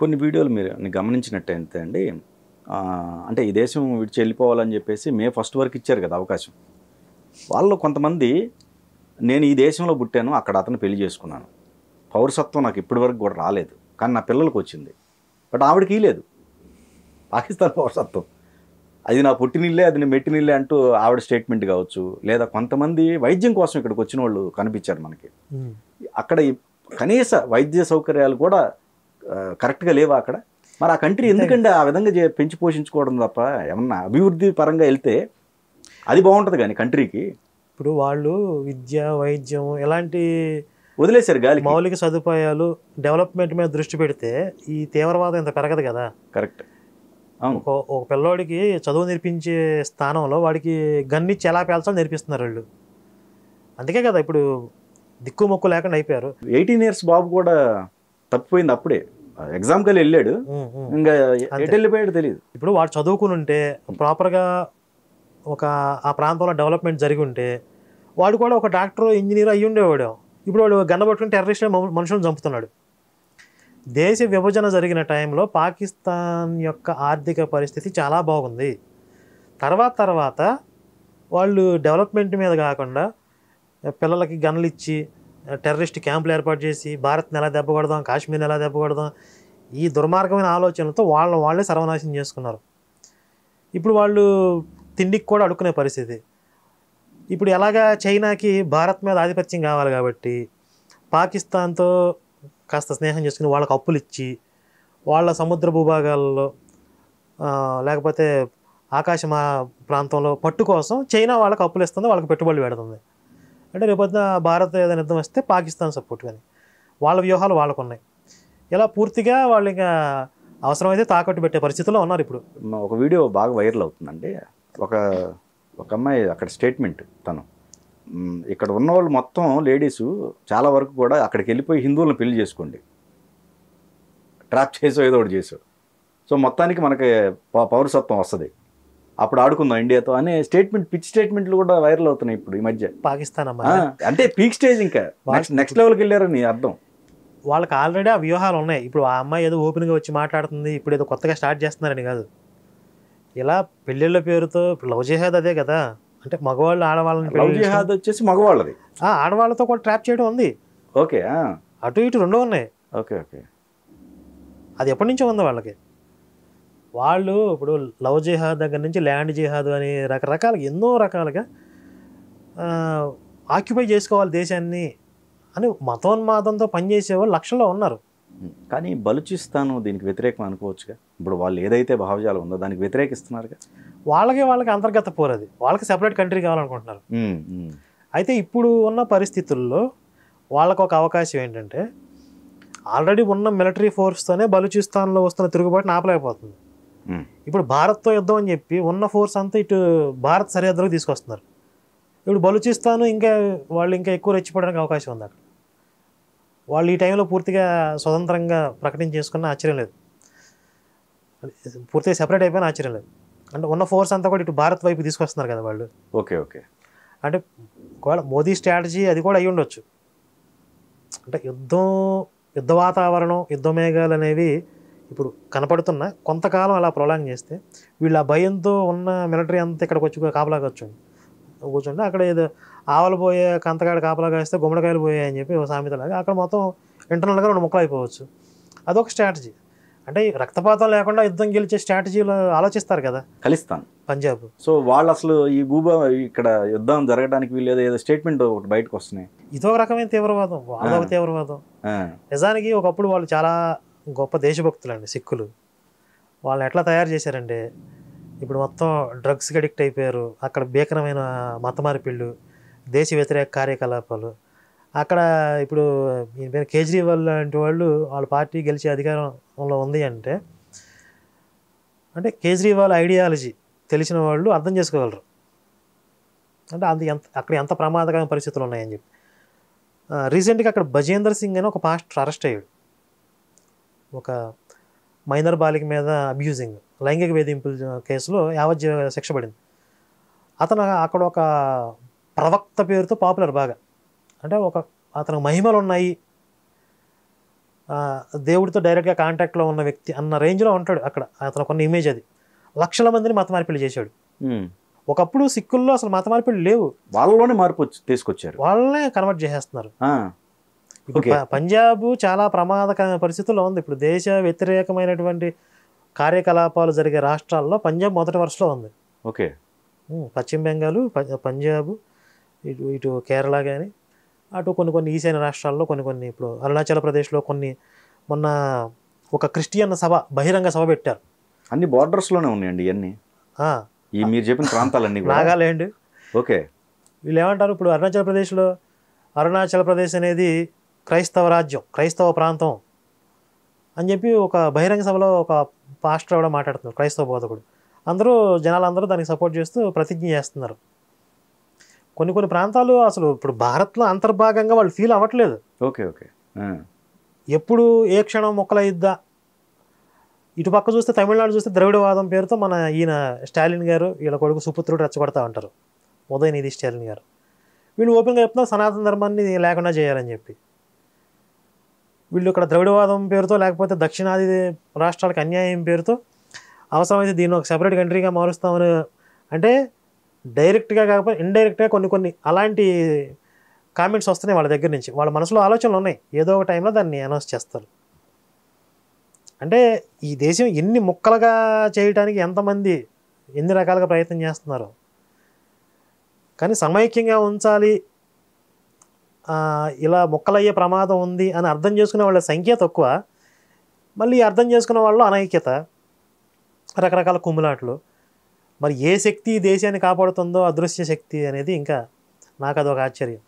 కొన్ని వీడియోలు మీరు గమనించినట్టయితే అండి అంటే ఈ దేశం విడిచి వెళ్ళిపోవాలని చెప్పేసి మే 1 వరకు ఇచ్చారు కదా అవకాశం. వాళ్ళు కొంతమంది నేను ఈ దేశంలో పుట్టాను, అక్కడ అతను పెళ్లి చేసుకున్నాను, పౌరసత్వం నాకు ఇప్పటి వరకు కూడా రాలేదు, కానీ నా పిల్లలకు వచ్చింది, బట్ ఆవిడకి లేదు పాకిస్తాన్ పౌరసత్వం. అది నా పుట్టినిల్లే, అది నా మెట్టినిల్లే అంటూ ఆవిడ స్టేట్మెంట్ కావచ్చు. లేదా కొంతమంది వైద్యం కోసం ఇక్కడికి వచ్చిన వాళ్ళు కనిపించారు మనకి. అక్కడ కనీస వైద్య సౌకర్యాలు కూడా కరెక్ట్గా లేవా అక్కడ? మరి ఆ కంట్రీ ఎందుకంటే ఆ విధంగా పెంచి పోషించుకోవడం తప్ప ఏమన్నా అభివృద్ధి పరంగా వెళ్తే అది బాగుంటుంది కానీ కంట్రీకి. ఇప్పుడు వాళ్ళు విద్య, వైద్యం ఇలాంటి వదిలేశారు గాలి. మౌలిక సదుపాయాలు డెవలప్మెంట్ మీద దృష్టి పెడితే ఈ తీవ్రవాదం ఇంత పెరగదు కదా. కరెక్ట్. ఒక పిల్లోడికి చదువు నేర్పించే స్థానంలో వాడికి గన్నిచ్చి ఎలా పేల్చాలో నేర్పిస్తున్నారు వాళ్ళు. అందుకే కదా ఇప్పుడు దిక్కు మొక్కు లేకుండా అయిపోయారు. 18 years బాబు కూడా తప్పిపోయింది అప్పుడే, ఎగ్జామ్కి వెళ్ళాడు, ఇంకా ఎటు వెళ్ళిపోయాడు తెలియదు. ఇప్పుడు వాడు చదువుకుని ఉంటే ప్రాపర్గా ఆ ప్రాంతంలో డెవలప్మెంట్ జరిగి ఉంటే వాడు కూడా ఒక డాక్టర్, ఇంజనీర్ అయ్యి ఉండేవాడు. ఇప్పుడు వాడు గన్నబట్టుకుని టెర్రరిస్ట్ మనుషులను చంపుతున్నాడు. దేశ విభజన జరిగిన టైంలో పాకిస్తాన్ యొక్క ఆర్థిక పరిస్థితి చాలా బాగుంది. తర్వాత వాళ్ళు డెవలప్మెంట్ మీద కాకుండా పిల్లలకి గన్లు ఇచ్చి టెర్రరిస్ట్ క్యాంపులు ఏర్పాటు చేసి భారత్ని ఎలా దెబ్బ కొడదాం, కాశ్మీర్ని ఎలా దెబ్బ కొడదాం, ఈ దుర్మార్గమైన ఆలోచనలతో వాళ్ళే సర్వనాశనం చేసుకున్నారు. ఇప్పుడు వాళ్ళు తిండికి కూడా అడుక్కునే పరిస్థితి. ఇప్పుడు ఎలాగా చైనాకి భారత్ మీద ఆధిపత్యం కావాలి కాబట్టి పాకిస్తాన్తో కాస్త స్నేహం చేసుకుని వాళ్ళకి అప్పులు ఇచ్చి వాళ్ళ సముద్ర భూభాగాల్లో లేకపోతే ఆకాశ ప్రాంతంలో పట్టు కోసం చైనా వాళ్ళకి అప్పులు ఇస్తుంది, వాళ్ళకి పెట్టుబడులు పెడుతుంది. అంటే రేపొద్దున భారత్ ఏదైనా యుద్ధం వస్తే పాకిస్తాన్ సపోర్ట్, కానీ వాళ్ళ వ్యూహాలు వాళ్ళకు ఉన్నాయి. ఇలా పూర్తిగా వాళ్ళు ఇంకా అవసరమైతే తాకట్టు పెట్టే పరిస్థితుల్లో ఉన్నారు. ఇప్పుడు ఒక వీడియో బాగా వైరల్ అవుతుందండి. ఒక అమ్మాయి అక్కడ స్టేట్మెంట్, తను ఇక్కడ ఉన్న వాళ్ళు మొత్తం లేడీసు చాలా వరకు కూడా అక్కడికి వెళ్ళిపోయి హిందువులను పెళ్లి చేసుకోండి, ట్రాప్ చేసో ఏదో ఒకటి చేసో, సో మొత్తానికి మనకి పౌరసత్వం వస్తుంది, అప్పుడు ఆడుకుందాం ఇండియాతో అనే స్టేట్మెంట్, పిచ్ స్టేట్మెంట్లు కూడా వైరల్ అవుతున్నాయి ఇప్పుడు ఈ మధ్య. పాకిస్తాన్ అమ్మాయి అంటే పీక్ స్టేజ్, ఇంకా నెక్స్ట్ లెవెల్కి వెళ్ళారని అర్థం. వాళ్ళకి ఆల్రెడీ ఆ వ్యూహాలు ఉన్నాయి. ఇప్పుడు ఆ అమ్మాయి ఏదో ఓపెన్గా వచ్చి మాట్లాడుతుంది, ఇప్పుడు ఏదో కొత్తగా స్టార్ట్ చేస్తున్నారని కాదు. ఇలా పెళ్ళిళ్ళ పేరుతో ఇప్పుడు లవ్ జిహాద్ అదే కదా. అంటే మగవాళ్ళు ఆడవాళ్ళని, లవ్ జిహాద్ వచ్చేసి మగవాళ్ళది, ఆడవాళ్ళతో కూడా ట్రాప్ చేయడం ఉంది. ఓకే, అటు ఇటు రెండూ ఉన్నాయి. ఓకే, అది ఎప్పటి నుంచో ఉంది వాళ్ళకి. వాళ్ళు ఇప్పుడు లవ్ జిహాద్ దగ్గర నుంచి ల్యాండ్ జిహాద్ అని రకరకాలుగా ఎన్నో రకాలుగా ఆక్యుపై చేసుకోవాలి దేశాన్ని అని మతోన్మాదంతో పనిచేసేవాళ్ళు లక్షల్లో ఉన్నారు. కానీ బలూచిస్తాన్ దీనికి వ్యతిరేకం అనుకోవచ్చుగా. ఇప్పుడు వాళ్ళు ఏదైతే భావజాలం ఉందో దానికి వ్యతిరేకిస్తున్నారుగా. వాళ్ళకి అంతర్గత పోరది, వాళ్ళకి సెపరేట్ కంట్రీ కావాలనుకుంటున్నారు. అయితే ఇప్పుడు ఉన్న పరిస్థితుల్లో వాళ్ళకు ఒక అవకాశం ఏంటంటే ఆల్రెడీ ఉన్న మిలిటరీ ఫోర్స్తోనే బలూచిస్తాన్లో వస్తున్న తిరుగుబాటుని ఆపలేకపోతుంది. ఇప్పుడు భారత్తో యుద్ధం అని చెప్పి ఉన్న ఫోర్స్ అంతా ఇటు భారత్ సరిహద్దులోకి తీసుకొస్తున్నారు. ఇప్పుడు బలూచిస్తాన్ వాళ్ళు ఇంకా ఎక్కువ రెచ్చిపోవడానికి అవకాశం ఉంది. అక్కడ వాళ్ళు ఈ టైంలో పూర్తిగా స్వతంత్రంగా ప్రకటించేసుకున్న ఆశ్చర్యం లేదు, పూర్తిగా సెపరేట్ అయిపోయిన ఆశ్చర్యం లేదు. అంటే ఉన్న ఫోర్స్ అంతా కూడా ఇటు భారత్ వైపు తీసుకొస్తున్నారు కదా వాళ్ళు. ఓకే అంటే ఒకవేళ మోదీ స్ట్రాటజీ అది కూడా అయి ఉండొచ్చు. అంటే యుద్ధ వాతావరణం, యుద్ధ మేఘాలు అనేవి ఇప్పుడు కనపడుతున్న కొంతకాలం అలా ప్రొలాంగ్ చేస్తే వీళ్ళు ఆ భయంతో ఉన్న మిలిటరీ అంతా ఇక్కడికి వచ్చి కాపలా కూర్చుంటే అక్కడ ఏదో ఆవలు పోయే కంతగాడు కాపలా కాస్తే గుమ్మడికాయలు పోయాయి అని చెప్పి ఒక సామెతలాగా అక్కడ మొత్తం ఇంటర్నల్గా 2 ముక్కలు అయిపోవచ్చు. అదొక స్ట్రాటజీ. అంటే రక్తపాతం లేకుండా యుద్ధం గెలిచే స్ట్రాటజీలు ఆలోచిస్తారు కదా ఖలిస్తాన్, పంజాబ్. సో వాళ్ళు అసలు ఈ ఇక్కడ యుద్ధం జరగడానికి వీళ్ళు ఏదో స్టేట్మెంట్ ఒకటి బయటకు వస్తున్నాయి. ఇదొక రకమైన తీవ్రవాదం, వాళ్ళొక తీవ్రవాదం. నిజానికి ఒకప్పుడు వాళ్ళు చాలా గొప్ప దేశభక్తులు అండి సిక్కులు. వాళ్ళని ఎట్లా తయారు చేశారంటే ఇప్పుడు మొత్తం డ్రగ్స్కి అడిక్ట్ అయిపోయారు. అక్కడ భీకరమైన మత మార్పిళ్ళు, దేశ వ్యతిరేక కార్యకలాపాలు. అక్కడ ఇప్పుడు ఈయన పేరు కేజ్రీవాల్ లాంటి వాళ్ళ పార్టీ గెలిచే అధికారంలో ఉంది అంటే కేజ్రీవాల్ ఐడియాలజీ తెలిసిన వాళ్ళు అర్థం చేసుకోగలరు. అంటే అది అక్కడ ఎంత ప్రమాదకరమైన పరిస్థితులు ఉన్నాయని చెప్పి. రీసెంట్గా అక్కడ బజేందర్ సింగ్ అని ఒక పాస్టర్ అరెస్ట్ అయ్యాడు. ఒక మైనర్ బాలిక మీద అబ్యూజింగ్, లైంగిక వేధింపుల కేసులో యావజ్జీవ శిక్ష పడింది. అతను అక్కడ ఒక ప్రవక్త పేరుతో పాపులర్ బాగా. అంటే అతనికి మహిమలు ఉన్నాయి, దేవుడితో డైరెక్ట్గా కాంటాక్ట్లో ఉన్న వ్యక్తి అన్న రేంజ్లో ఉంటాడు అక్కడ. అతను కొన్ని ఇమేజ్ అది. లక్షల మందిని మత మార్పిడి చేశాడు. ఒకప్పుడు సిక్కుల్లో అసలు మత మార్పిడి లేవు, వాళ్ళలోనే మార్పు తీసుకొచ్చారు, వాళ్ళనే కన్వర్ట్ చేసేస్తున్నారు. ఇప్పుడు పంజాబ్ చాలా ప్రమాదకరమైన పరిస్థితుల్లో ఉంది. ఇప్పుడు దేశ వ్యతిరేకమైనటువంటి కార్యకలాపాలు జరిగే రాష్ట్రాల్లో పంజాబ్ మొదటి వరుసలో ఉంది. ఓకే. పశ్చిమ బెంగాల్, పంజాబ్, ఇటు కేరళ కానీ, అటు కొన్ని ఈశాన్య రాష్ట్రాల్లో కొన్ని ఇప్పుడు అరుణాచల్ ప్రదేశ్లో మొన్న ఒక క్రిస్టియన్ సభ, బహిరంగ సభ పెట్టారు. అన్ని బార్డర్స్లోనే ఉన్నాయండి ఇవన్నీ, ఈ మీరు చెప్పిన ప్రాంతాలన్నీ. నాగాలాండ్. ఓకే. వీళ్ళు ఏమంటారు ఇప్పుడు అరుణాచల్ ప్రదేశ్ అనేది క్రైస్తవ రాజ్యం, క్రైస్తవ ప్రాంతం అని చెప్పి ఒక బహిరంగ సభలో ఒక పాస్టర్ కూడా మాట్లాడుతున్నారు, క్రైస్తవ బోధకుడు. జనాలందరూ దానికి సపోర్ట్ చేస్తూ ప్రతిజ్ఞ చేస్తున్నారు. కొన్ని ప్రాంతాలు అసలు ఇప్పుడు భారత్లో అంతర్భాగంగా వాళ్ళు ఫీల్ అవ్వట్లేదు. ఓకే. ఓకే. ఎప్పుడు ఏ క్షణం మొక్కలయిద్దా. ఇటు పక్క చూస్తే తమిళనాడు చూస్తే ద్రవిడవాదం పేరుతో ఈయన స్టాలిన్ గారు వీళ్ళ కొడుకు సుపుత్రుడు రెచ్చగొడతా ఉంటారు, ఉదయనిధి స్టాలిన్ గారు. వీళ్ళు ఓపెన్గా చెప్తున్నారు సనాతన ధర్మాన్ని లేకుండా చేయాలని చెప్పి. వీళ్ళు ఇక్కడ ద్రవిడవాదం పేరుతో, లేకపోతే దక్షిణాది రాష్ట్రాలకు అన్యాయం పేరుతో అవసరమైతే దీన్ని ఒక సెపరేట్ కంట్రీగా మారుస్తామని, అంటే డైరెక్ట్గా కాకపోతే ఇండైరెక్ట్గా కొన్ని అలాంటి కామెంట్స్ వస్తున్నాయి వాళ్ళ దగ్గర నుంచి. వాళ్ళ మనసులో ఆలోచనలు ఉన్నాయి, ఏదో ఒక టైంలో దాన్ని అనౌన్స్ చేస్తారు. అంటే ఈ దేశం ఎన్ని ముక్కలుగా చేయడానికి ఎంతమంది ఎన్ని రకాలుగా ప్రయత్నం చేస్తున్నారు. కానీ సమైక్యంగా ఉంచాలి, ఇలా ముక్కలయ్యే ప్రమాదం ఉంది అని అర్థం చేసుకునే వాళ్ళ సంఖ్య తక్కువ. మళ్ళీ అర్థం చేసుకునే వాళ్ళు అనైక్యత, రకరకాల కుమ్ములాట్లు. మరి ఏ శక్తి దేశాన్ని కాపాడుతుందో అదృశ్య శక్తి అనేది ఇంకా నాకు అదొక ఆశ్చర్యం.